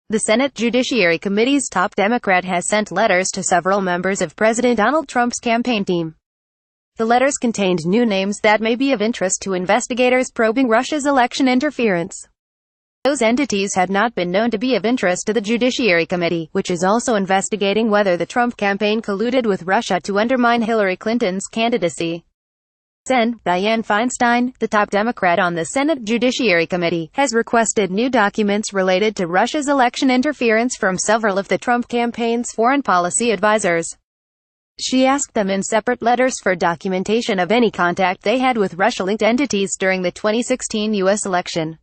The Senate Judiciary Committee's top Democrat has sent letters to several members of President Donald Trump's campaign team. The letters contained new names that may be of interest to investigators probing Russia's election interference. Those entities had not been known to be of interest to the Judiciary Committee, which is also investigating whether the Trump campaign colluded with Russia to undermine Hillary Clinton's candidacy. Sen. Dianne Feinstein, the top Democrat on the Senate Judiciary Committee, has requested new documents related to Russia's election interference from several of the Trump campaign's foreign policy advisors. She asked them in separate letters for documentation of any contact they had with Russia-linked entities during the 2016 U.S. election.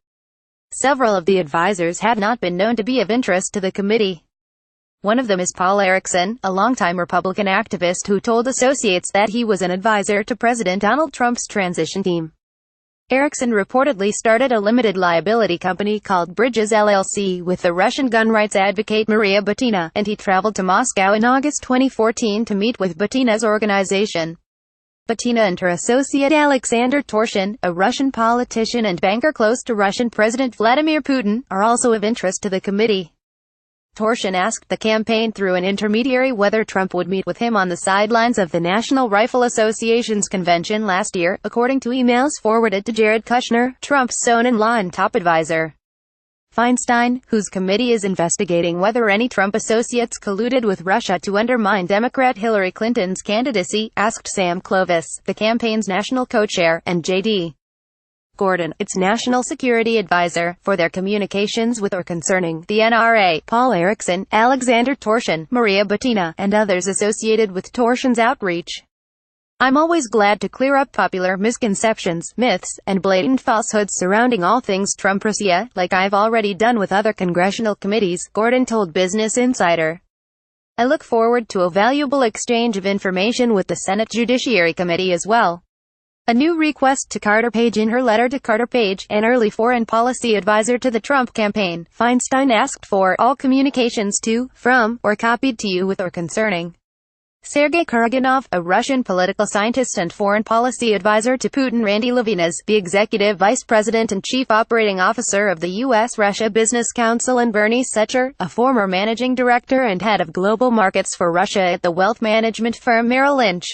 Several of the advisors had not been known to be of interest to the committee. One of them is Paul Erickson, a longtime Republican activist who told associates that he was an advisor to President Donald Trump's transition team. Erickson reportedly started a limited liability company called Bridges LLC with the Russian gun rights advocate Maria Butina, and he traveled to Moscow in August 2014 to meet with Butina's organization. Butina and her associate Alexander Torshin, a Russian politician and banker close to Russian President Vladimir Putin, are also of interest to the committee. Torshin asked the campaign through an intermediary whether Trump would meet with him on the sidelines of the National Rifle Association's convention last year, according to emails forwarded to Jared Kushner, Trump's son-in-law and top advisor. Feinstein, whose committee is investigating whether any Trump associates colluded with Russia to undermine Democrat Hillary Clinton's candidacy, asked Sam Clovis, the campaign's national co-chair, and J.D. Gordon, its national security advisor, for their communications with or concerning the NRA, Paul Erickson, Alexander Torshin, Maria Butina, and others associated with Torshin's outreach. I'm always glad to clear up popular misconceptions, myths, and blatant falsehoods surrounding all things Trump-Russia, like I've already done with other congressional committees, Gordon told Business Insider. I look forward to a valuable exchange of information with the Senate Judiciary Committee as well. A new request to Carter Page. In her letter to Carter Page, an early foreign policy advisor to the Trump campaign, Feinstein asked for all communications to, from, or copied to you with or concerning Sergei Karaganov, a Russian political scientist and foreign policy advisor to Putin, Randy Levinas, the executive vice president and chief operating officer of the U.S.-Russia Business Council, and Bernie Setcher, a former managing director and head of global markets for Russia at the wealth management firm Merrill Lynch.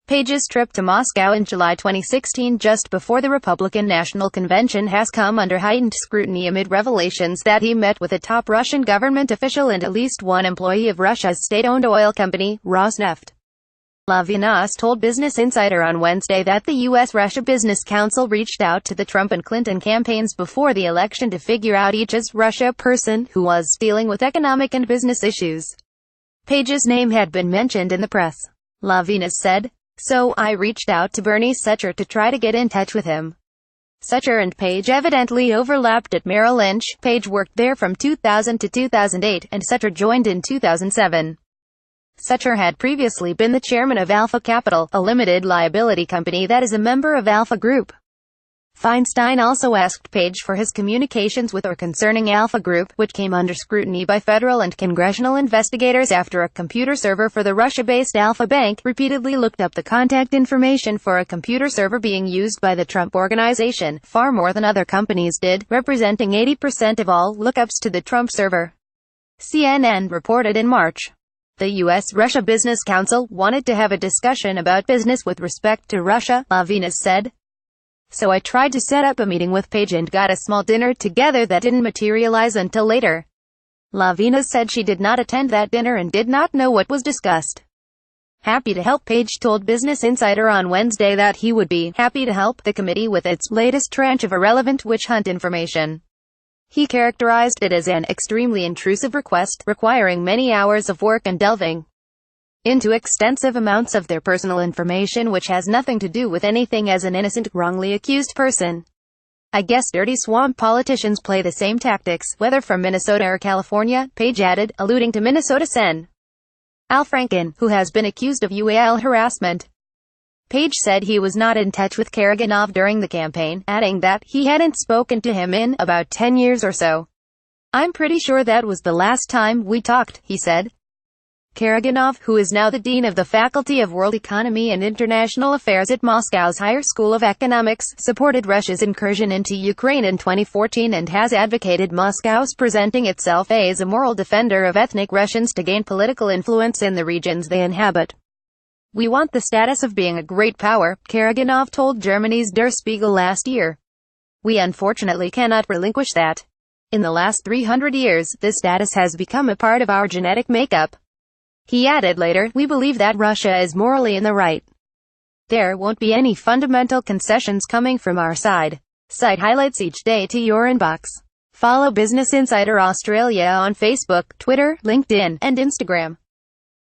Page's trip to Moscow in July 2016, just before the Republican National Convention, has come under heightened scrutiny amid revelations that he met with a top Russian government official and at least one employee of Russia's state-owned oil company, Rosneft. Levinas told Business Insider on Wednesday that the U.S.-Russia Business Council reached out to the Trump and Clinton campaigns before the election to figure out each as Russia person who was dealing with economic and business issues. Page's name had been mentioned in the press. Levinas said, "So, I reached out to Bernie Setcher to try to get in touch with him." Setcher and Page evidently overlapped at Merrill Lynch. Page worked there from 2000 to 2008, and Setcher joined in 2007. Setcher had previously been the chairman of Alpha Capital, a limited liability company that is a member of Alpha Group. Feinstein also asked Page for his communications with or concerning Alpha Group, which came under scrutiny by federal and congressional investigators after a computer server for the Russia-based Alpha Bank repeatedly looked up the contact information for a computer server being used by the Trump Organization, far more than other companies did, representing 80% of all lookups to the Trump server. CNN reported in March. The U.S.-Russia Business Council wanted to have a discussion about business with respect to Russia, Levinas said. So I tried to set up a meeting with Page and got a small dinner together that didn't materialize until later. Levinas said she did not attend that dinner and did not know what was discussed. Happy to help. Page told Business Insider on Wednesday that he would be happy to help the committee with its latest tranche of irrelevant witch hunt information. He characterized it as an extremely intrusive request, requiring many hours of work and delving into extensive amounts of their personal information which has nothing to do with anything as an innocent, wrongly accused person. I guess dirty swamp politicians play the same tactics, whether from Minnesota or California, Page added, alluding to Minnesota Sen. Al Franken, who has been accused of UAL harassment. Page said he was not in touch with Karaganov during the campaign, adding that he hadn't spoken to him in about 10 years or so. I'm pretty sure that was the last time we talked, he said. Karaganov, who is now the Dean of the Faculty of World Economy and International Affairs at Moscow's Higher School of Economics, supported Russia's incursion into Ukraine in 2014 and has advocated Moscow's presenting itself as a moral defender of ethnic Russians to gain political influence in the regions they inhabit. "We want the status of being a great power," Karaganov told Germany's Der Spiegel last year. "We unfortunately cannot relinquish that. In the last 300 years, this status has become a part of our genetic makeup." He added later, "We believe that Russia is morally in the right. There won't be any fundamental concessions coming from our side." Site highlights each day to your inbox. Follow Business Insider Australia on Facebook, Twitter, LinkedIn, and Instagram.